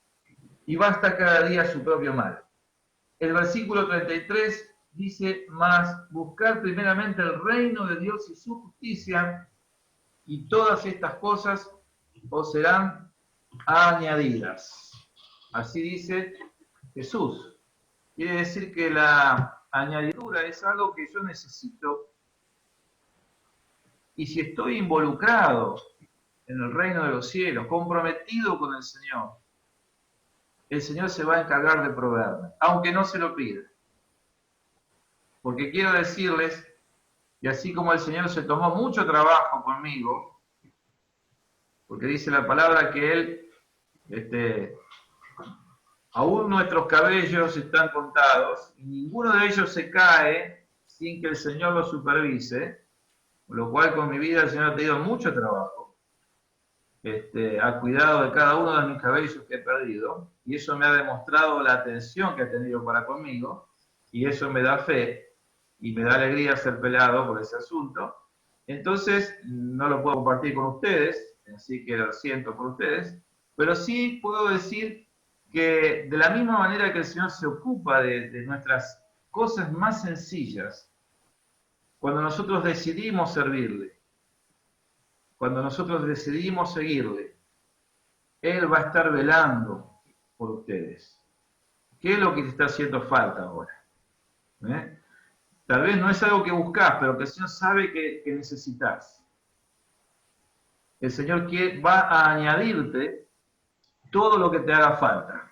y basta cada día su propio mal. El versículo 33 dice: mas buscar primeramente el reino de Dios y su justicia, y todas estas cosas os serán añadidas. Así dice Jesús. Quiere decir que la añadidura es algo que yo necesito, y si estoy involucrado en el reino de los cielos, comprometido con el Señor se va a encargar de proveerme, aunque no se lo pida. Porque quiero decirles, y así como el Señor se tomó mucho trabajo conmigo, porque dice la palabra que Él, aún nuestros cabellos están contados, y ninguno de ellos se cae sin que el Señor lo supervise. Con lo cual con mi vida el Señor ha tenido mucho trabajo. Ha cuidado de cada uno de mis cabellos que he perdido, y eso me ha demostrado la atención que ha tenido para conmigo, y eso me da fe, y me da alegría ser pelado por ese asunto. Entonces, no lo puedo compartir con ustedes, así que lo siento por ustedes, pero sí puedo decir que de la misma manera que el Señor se ocupa de nuestras cosas más sencillas, cuando nosotros decidimos servirle, cuando nosotros decidimos seguirle, Él va a estar velando por ustedes. ¿Qué es lo que te está haciendo falta ahora? Tal vez no es algo que buscas, pero que el Señor sabe que necesitas. El Señor va a añadirte todo lo que te haga falta.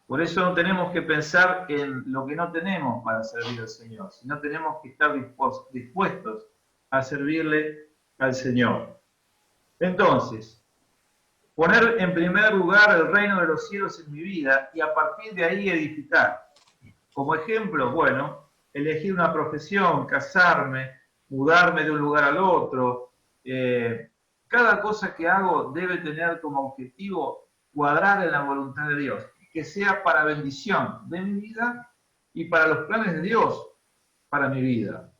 Por eso no tenemos que pensar en lo que no tenemos para servir al Señor, sino tenemos que estar dispuestos a servirle al Señor. Entonces, poner en primer lugar el reino de los cielos en mi vida y a partir de ahí edificar. Como ejemplo, bueno, elegir una profesión, casarme, mudarme de un lugar al otro. Cada cosa que hago debe tener como objetivo cuadrar en la voluntad de Dios, que sea para bendición de mi vida y para los planes de Dios para mi vida.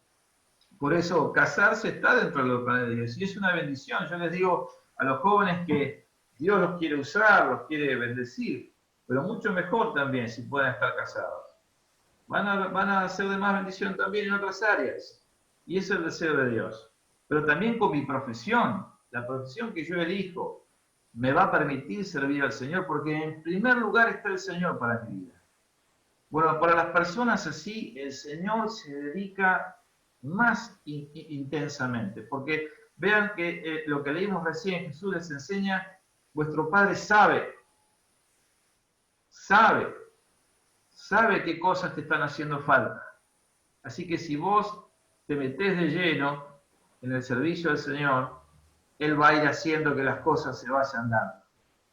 Por eso casarse está dentro de los planes de Dios y es una bendición. Yo les digo a los jóvenes que Dios los quiere usar, los quiere bendecir, pero mucho mejor también si pueden estar casados. Van a ser de más bendición también en otras áreas. Y ese es el deseo de Dios. Pero también con mi profesión, la profesión que yo elijo, me va a permitir servir al Señor, porque en primer lugar está el Señor para mi vida. Bueno, para las personas así, el Señor se dedica más intensamente, porque vean que lo que leímos recién, Jesús les enseña, vuestro Padre sabe qué cosas te están haciendo falta. Así que si vos te metés de lleno en el servicio del Señor, Él va a ir haciendo que las cosas se vayan dando.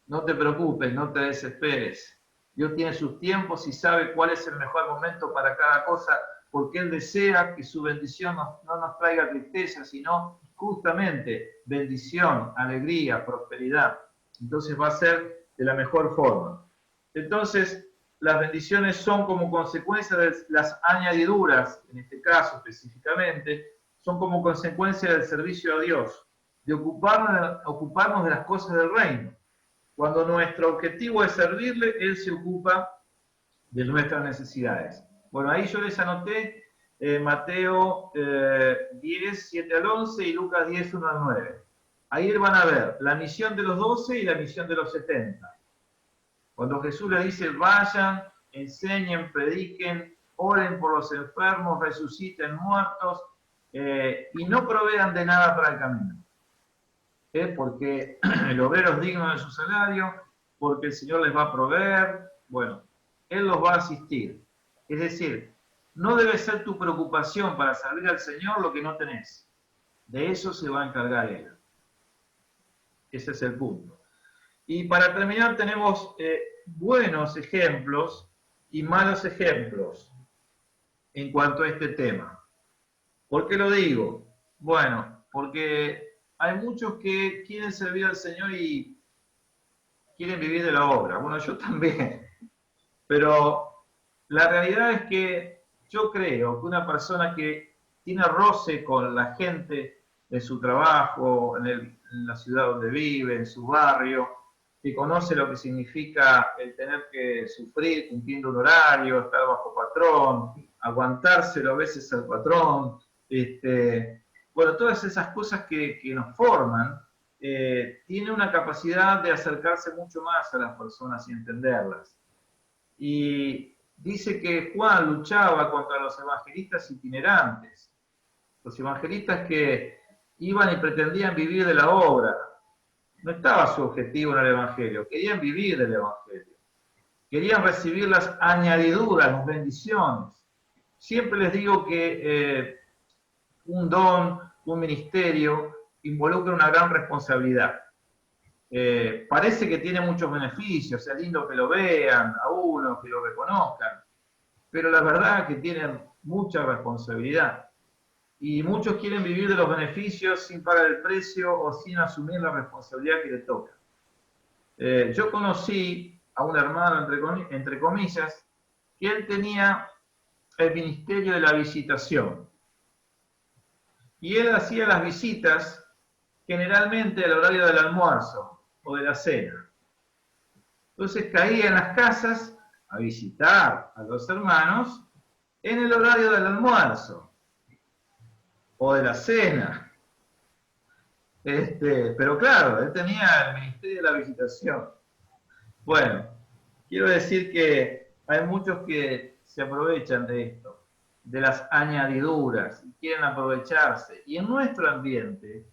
No te preocupes, no te desesperes. Dios tiene sus tiempos y sabe cuál es el mejor momento para cada cosa, porque Él desea que su bendición no nos traiga tristeza, sino justamente bendición, alegría, prosperidad. Entonces va a ser de la mejor forma. Entonces, las bendiciones son como consecuencia de las añadiduras, en este caso específicamente, son como consecuencia del servicio a Dios, de ocuparnos de las cosas del reino. Cuando nuestro objetivo es servirle, Él se ocupa de nuestras necesidades. Bueno, ahí yo les anoté Mateo 10, 7 al 11 y Lucas 10, 1 al 9. Ahí van a ver la misión de los 12 y la misión de los 70. Cuando Jesús les dice, vayan, enseñen, prediquen, oren por los enfermos, resuciten muertos y no provean de nada para el camino. Porque el obrero es digno de su salario, porque el Señor les va a proveer, bueno, Él los va a asistir. Es decir, no debe ser tu preocupación para servir al Señor lo que no tenés. De eso se va a encargar Él. Ese es el punto. Y para terminar tenemos buenos ejemplos y malos ejemplos en cuanto a este tema. ¿Por qué lo digo? Bueno, porque hay muchos que quieren servir al Señor y quieren vivir de la obra. Bueno, yo también. Pero la realidad es que yo creo que una persona que tiene roce con la gente de su trabajo, en la ciudad donde vive, en su barrio, que conoce lo que significa el tener que sufrir cumpliendo un horario, estar bajo patrón, aguantárselo a veces al patrón, bueno, todas esas cosas que nos forman, tiene una capacidad de acercarse mucho más a las personas y entenderlas. Y dice que Juan luchaba contra los evangelistas itinerantes, los evangelistas que iban y pretendían vivir de la obra. No estaba su objetivo en el Evangelio, querían vivir del Evangelio. Querían recibir las añadiduras, las bendiciones. Siempre les digo que un don, un ministerio, involucra una gran responsabilidad. Parece que tiene muchos beneficios, es lindo que lo vean a uno, que lo reconozcan, pero la verdad es que tienen mucha responsabilidad. Y muchos quieren vivir de los beneficios sin pagar el precio o sin asumir la responsabilidad que le toca. Yo conocí a un hermano, entre comillas, que él tenía el ministerio de la visitación. Y él hacía las visitas generalmente al horario del almuerzo o de la cena. Entonces caía en las casas a visitar a los hermanos en el horario del almuerzo o de la cena. Pero claro, él tenía el ministerio de la visitación. Bueno, quiero decir que hay muchos que se aprovechan de esto, de las añadiduras, y quieren aprovecharse. Y en nuestro ambiente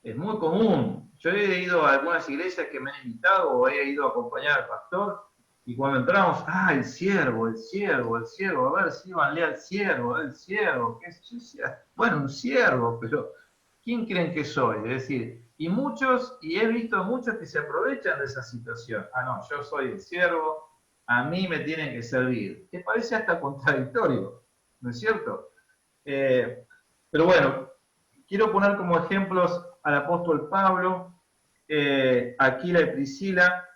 es muy común. Yo he ido a algunas iglesias que me han invitado o he ido a acompañar al pastor, y cuando entramos, el siervo, el siervo, el siervo, a ver si vanle al siervo, el siervo, qué sé yo. Bueno, un siervo, pero ¿quién creen que soy? Es decir, y he visto muchos que se aprovechan de esa situación. No, yo soy el siervo, a mí me tienen que servir. Te parece hasta contradictorio, ¿no es cierto? Pero bueno, quiero poner como ejemplos al apóstol Pablo, Aquila y Priscila,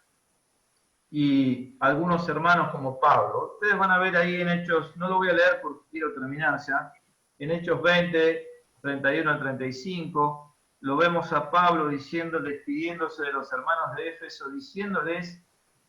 y algunos hermanos como Pablo. Ustedes van a ver ahí en Hechos, no lo voy a leer porque quiero terminar ya, en Hechos 20, 31 al 35, lo vemos a Pablo despidiéndose de los hermanos de Éfeso, diciéndoles: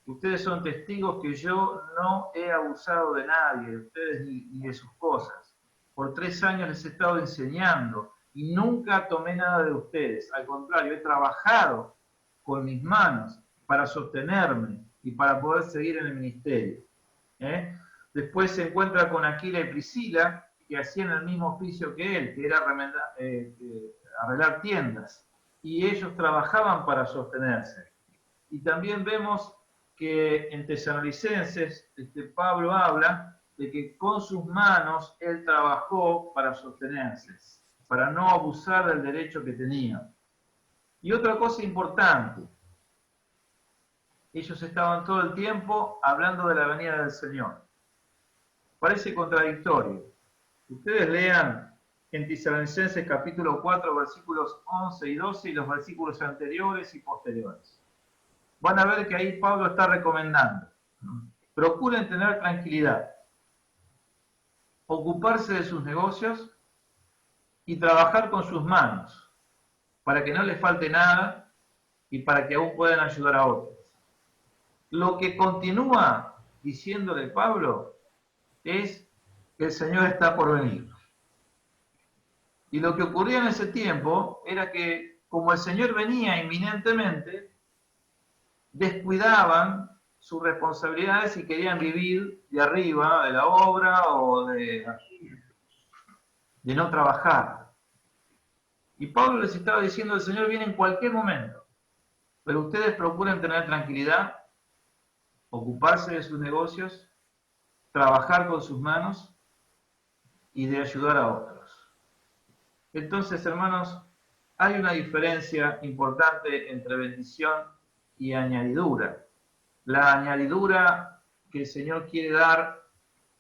ustedes son testigos que yo no he abusado de nadie, de ustedes ni de sus cosas. Por 3 años les he estado enseñando y nunca tomé nada de ustedes. Al contrario, he trabajado con mis manos para sostenerme y para poder seguir en el ministerio. Después se encuentra con Aquila y Priscila, que hacían el mismo oficio que él, que era arreglar tiendas, y ellos trabajaban para sostenerse. Y también vemos que en Tesalonicenses Pablo habla de que con sus manos él trabajó para sostenerse, para no abusar del derecho que tenía. Y otra cosa importante, ellos estaban todo el tiempo hablando de la venida del Señor. Parece contradictorio. Ustedes lean en Tesalonicenses capítulo 4, versículos 11 y 12 y los versículos anteriores y posteriores. Van a ver que ahí Pablo está recomendando: procuren tener tranquilidad, ocuparse de sus negocios y trabajar con sus manos, para que no les falte nada y para que aún puedan ayudar a otros. Lo que continúa diciéndole Pablo es que el Señor está por venir. Y lo que ocurría en ese tiempo era que, como el Señor venía inminentemente, descuidaban sus responsabilidades y querían vivir de arriba, de la obra o de no trabajar. Y Pablo les estaba diciendo: el Señor viene en cualquier momento, pero ustedes procuren tener tranquilidad, ocuparse de sus negocios, trabajar con sus manos y de ayudar a otros. Entonces, hermanos, hay una diferencia importante entre bendición y añadidura. La añadidura que el Señor quiere dar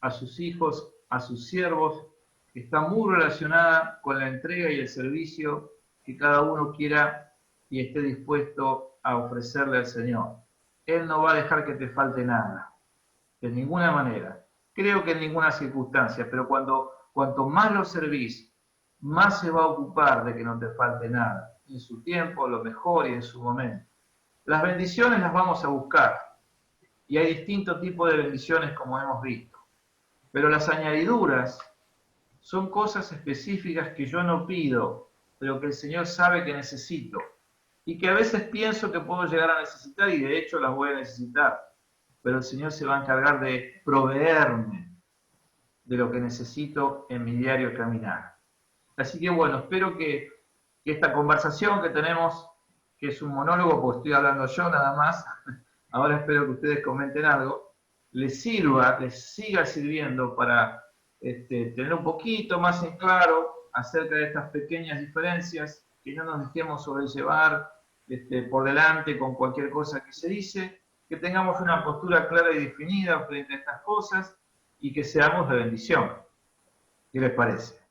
a sus hijos, a sus siervos, está muy relacionada con la entrega y el servicio que cada uno quiera y esté dispuesto a ofrecerle al Señor. Él no va a dejar que te falte nada, de ninguna manera. Creo que en ninguna circunstancia, pero cuanto más lo servís, más se va a ocupar de que no te falte nada, en su tiempo, lo mejor y en su momento. Las bendiciones las vamos a buscar, y hay distintos tipos de bendiciones como hemos visto, pero las añadiduras son cosas específicas que yo no pido, pero que el Señor sabe que necesito, y que a veces pienso que puedo llegar a necesitar, y de hecho las voy a necesitar, pero el Señor se va a encargar de proveerme de lo que necesito en mi diario caminar. Así que bueno, espero que esta conversación que tenemos, que es un monólogo porque estoy hablando yo nada más, ahora espero que ustedes comenten algo, les sirva, les siga sirviendo para tener un poquito más en claro acerca de estas pequeñas diferencias, que no nos dejemos sobrellevar por delante con cualquier cosa que se dice, que tengamos una postura clara y definida frente a estas cosas y que seamos de bendición. ¿Qué les parece?